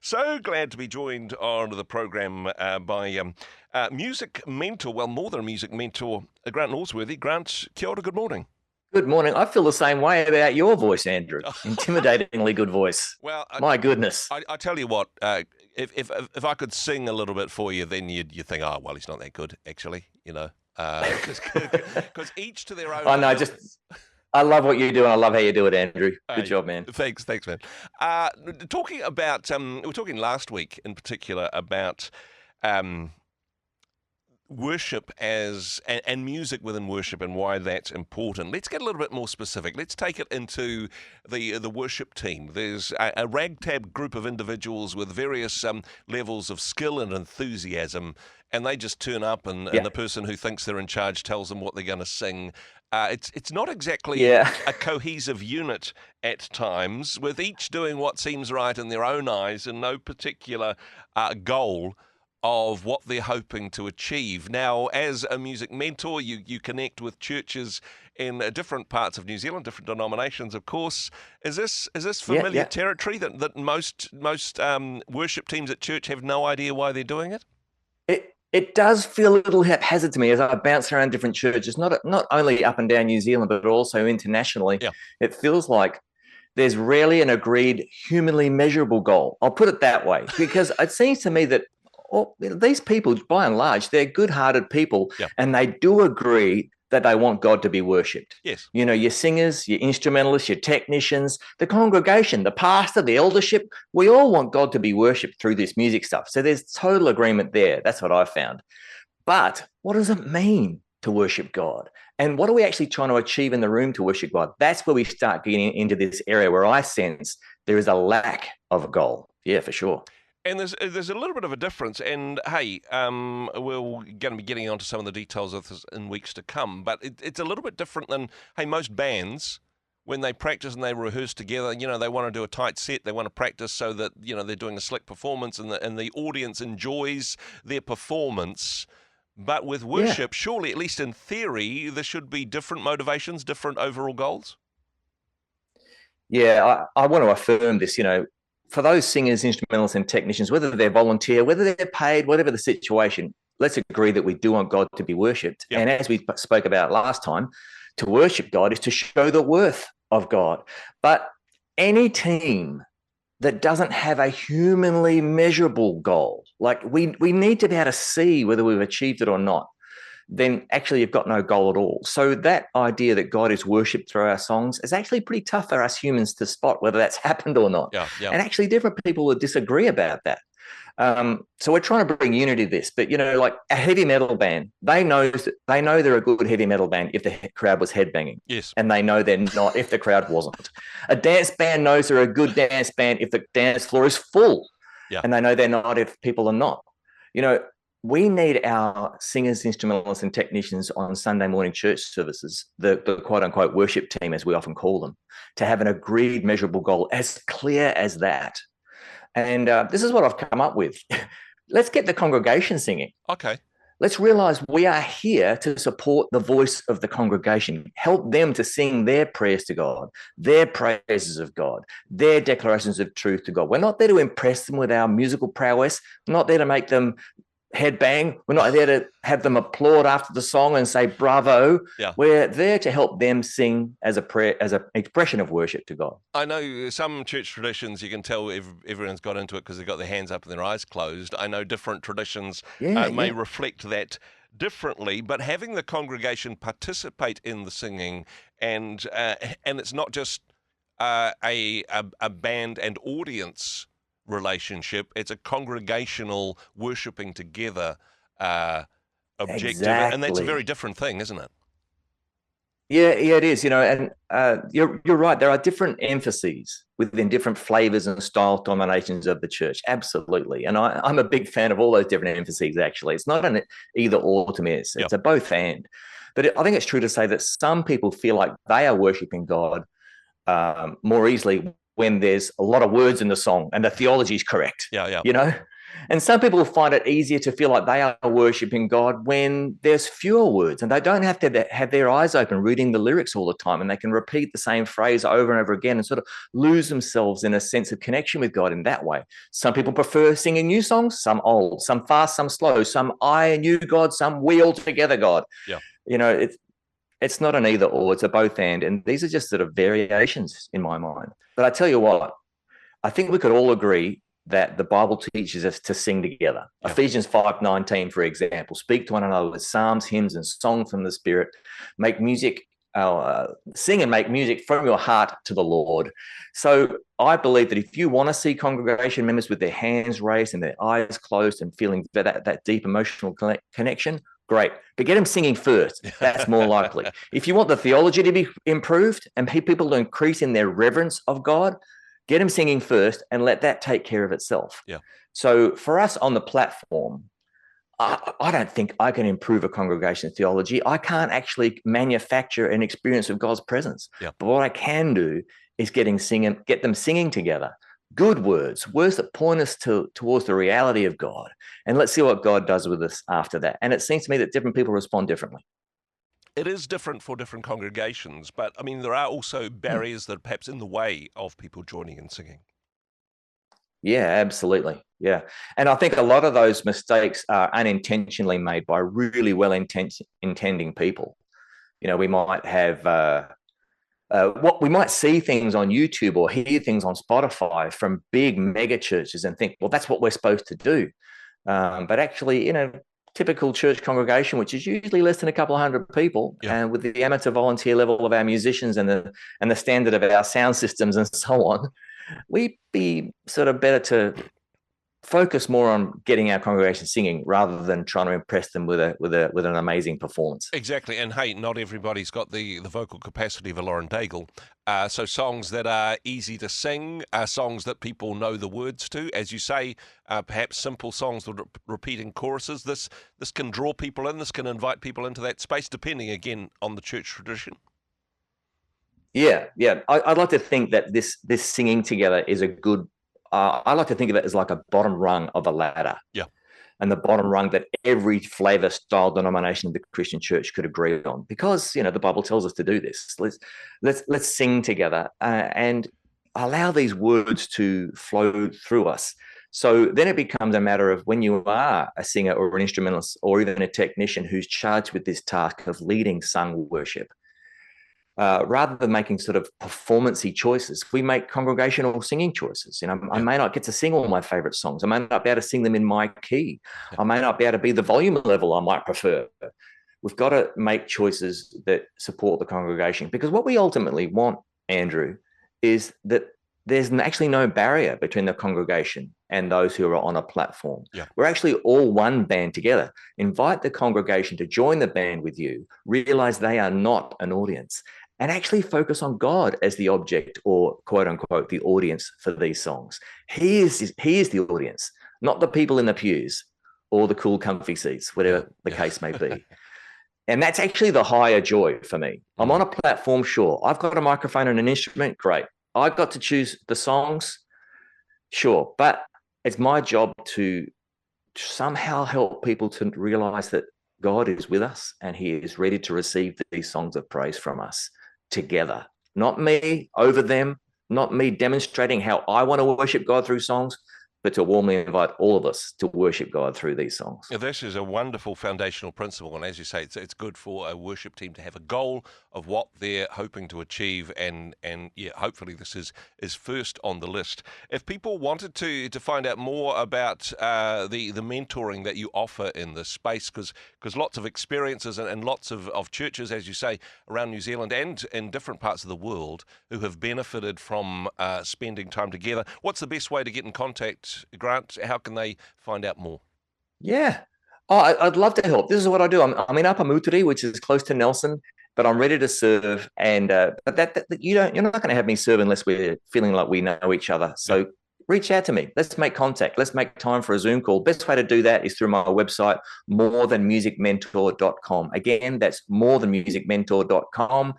So glad to be joined on the program by music mentor, well, more than a music mentor, Grant Norsworthy. Grant, kia ora, good morning. Good morning. I feel the same way about your voice, Andrew. Intimidatingly good voice. Well, My goodness. I tell you what, if I could sing a little bit for you, then you'd think, oh, well, he's not that good, actually, because each to their own. I know, I love what you do, and I love how you do it, Andrew. Good job, man. Thanks, man. Talking about, we were talking last week in particular about worship and music within worship and why that's important. Let's get a little bit more specific. Let's take it into the worship team. There's a ragtag group of individuals with various levels of skill and enthusiasm, and they just turn up and the person who thinks they're in charge tells them what they're going to sing. It's not exactly a cohesive unit at times, with each doing what seems right in their own eyes and no particular goal of what they're hoping to achieve. Now, as a music mentor, you connect with churches in different parts of New Zealand, different denominations, of course. Is this familiar territory that most worship teams at church have no idea why they're doing it? It does feel a little haphazard to me as I bounce around different churches, not only up and down New Zealand, but also internationally. Yeah. It feels like there's rarely an agreed humanly measurable goal. I'll put it that way, because it seems to me that these people, by and large, they're good-hearted people, and they do agree that they want God to be worshipped. Yes. You know, your singers, your instrumentalists, your technicians, the congregation, the pastor, the eldership, we all want God to be worshipped through this music stuff. So there's total agreement there. That's what I found. But what does it mean to worship God? And what are we actually trying to achieve in the room to worship God? That's where we start getting into this area where I sense there is a lack of a goal. Yeah, for sure. And there's a little bit of a difference, and hey, we're going to be getting onto some of the details of this in weeks to come, but it's a little bit different than, hey, most bands, when they practice and they rehearse together, they want to do a tight set, they want to practice so that, they're doing a slick performance and the audience enjoys their performance. But with worship, surely, at least in theory, there should be different motivations, different overall goals? Yeah, I want to affirm this, for those singers, instrumentalists, and technicians, whether they're volunteer, whether they're paid, whatever the situation, let's agree that we do want God to be worshipped. Yep. And as we spoke about last time, to worship God is to show the worth of God. But any team that doesn't have a humanly measurable goal, like we need to be able to see whether we've achieved it or not, then actually you've got no goal at all. So that idea that God is worshipped through our songs is actually pretty tough for us humans to spot whether that's happened or not. Yeah. And actually different people would disagree about that. So we're trying to bring unity to this, but like a heavy metal band, they know they're a good heavy metal band if the crowd was headbanging. Yes. And they know they're not if the crowd wasn't. A dance band knows they're a good dance band if the dance floor is full. Yeah. And they know they're not if people are not. We need our singers, instrumentalists, and technicians on Sunday morning church services, the quote-unquote worship team, as we often call them, to have an agreed measurable goal as clear as that. And this is what I've come up with. Let's get the congregation singing. Okay. Let's realize we are here to support the voice of the congregation, help them to sing their prayers to God, their praises of God, their declarations of truth to God. We're not there to impress them with our musical prowess. We're not there to make them headbang. We're not there to have them applaud after the song and say bravo. Yeah. We're there to help them sing as a prayer, as an expression of worship to God. I know some church traditions, you can tell everyone's got into it because they've got their hands up and their eyes closed. I know different traditions may reflect that differently, but having the congregation participate in the singing and it's not just a band and audience relationship, it's a congregational worshipping together objective. Exactly. And that's a very different thing, isn't it? Yeah, it is, and you're right. There are different emphases within different flavors and style dominations of the church. Absolutely. And I'm a big fan of all those different emphases, actually. It's not an either or to me. It's a both and. But I think it's true to say that some people feel like they are worshiping God more easily when there's a lot of words in the song and the theology is correct. Yeah. And some people find it easier to feel like they are worshiping God when there's fewer words and they don't have to have their eyes open reading the lyrics all the time, and they can repeat the same phrase over and over again and sort of lose themselves in a sense of connection with God in that way. Some people prefer singing new songs, some old, some fast, some slow, some I and you, God, some we all together, God. Yeah. You know, it's not an either or, it's a both and these are just sort of variations in my mind. But I tell you what, I think we could all agree that the Bible teaches us to sing together. Yeah. Ephesians 5:19, for example, speak to one another with psalms, hymns, and songs from the Spirit. Make music, sing and make music from your heart to the Lord. So I believe that if you want to see congregation members with their hands raised and their eyes closed and feeling that deep emotional connection, great. But get them singing first. That's more likely. If you want the theology to be improved and people to increase in their reverence of God, get them singing first and let that take care of itself. Yeah. So for us on the platform, I don't think I can improve a congregation's theology. I can't actually manufacture an experience of God's presence. Yeah. But what I can do is get them singing together. Good words that point us towards the reality of God. And let's see what God does with us after that. And it seems to me that different people respond differently. It is different for different congregations, but I mean, there are also barriers that are perhaps in the way of people joining and singing. Yeah, absolutely. Yeah. And I think a lot of those mistakes are unintentionally made by really well-intending people. You know, we might have we might see things on YouTube or hear things on Spotify from big mega churches and think, well, that's what we're supposed to do. But actually, in a typical church congregation, which is usually less than a couple of hundred people, and with the amateur volunteer level of our musicians and the standard of our sound systems and so on, we'd be sort of better to focus more on getting our congregation singing rather than trying to impress them with an amazing performance. Exactly. And hey, not everybody's got the vocal capacity of a Lauren Daigle. So songs that are easy to sing, songs that people know the words to, as you say, perhaps simple songs with repeating choruses. This can draw people in. This can invite people into that space, depending again on the church tradition. Yeah. I'd like to think that this singing together is a good. I like to think of it as like a bottom rung of a ladder. Yeah. And the bottom rung that every flavor, style, denomination of the Christian church could agree on, because the Bible tells us to do this. Let's sing together and allow these words to flow through us. So then it becomes a matter of, when you are a singer or an instrumentalist or even a technician who's charged with this task of leading sung worship, rather than making sort of performance-y choices, we make congregational singing choices. I may not get to sing all my favorite songs. I may not be able to sing them in my key. I may not be able to be the volume level I might prefer. We've got to make choices that support the congregation, because what we ultimately want, Andrew, is that there's actually no barrier between the congregation and those who are on a platform. Yeah. We're actually all one band together. Invite the congregation to join the band with you. Realize they are not an audience, and actually focus on God as the object, or quote unquote, the audience for these songs. He is the audience, not the people in the pews or the cool comfy seats, whatever the case may be. And that's actually the higher joy for me. I'm on a platform, sure. I've got a microphone and an instrument, great. I got to choose the songs, sure. But it's my job to somehow help people to realize that God is with us and he is ready to receive these songs of praise from us together. Not me over them, not me demonstrating how I want to worship God through songs, but to warmly invite all of us to worship God through these songs. Yeah, this is a wonderful foundational principle, and as you say, it's good for a worship team to have a goal of what they're hoping to achieve, and hopefully this is first on the list. If people wanted to find out more about the mentoring that you offer in this space, because lots of experiences and lots of churches, as you say, around New Zealand and in different parts of the world who have benefited from spending time together, what's the best way to get in contact, Grant? How can they find out more? Yeah. Oh, I'd love to help. This is what I do. I'm in Upper Muteri, which is close to Nelson, but I'm ready to serve. And but you're not going to have me serve unless we're feeling like we know each other. So reach out to me. Let's make contact. Let's make time for a Zoom call. Best way to do that is through my website, morethanmusicmentor.com. Again, that's morethanmusicmentor.com.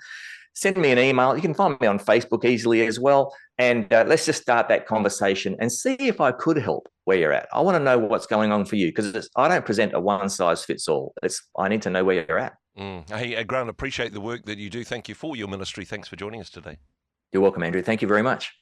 send me an email. You can find me on Facebook easily as well. And let's just start that conversation and see if I could help where you're at. I want to know what's going on for you, because I don't present a one size fits all. I need to know where you're at. Hey, Grant, appreciate the work that you do. Thank you for your ministry. Thanks for joining us today. You're welcome, Andrew. Thank you very much.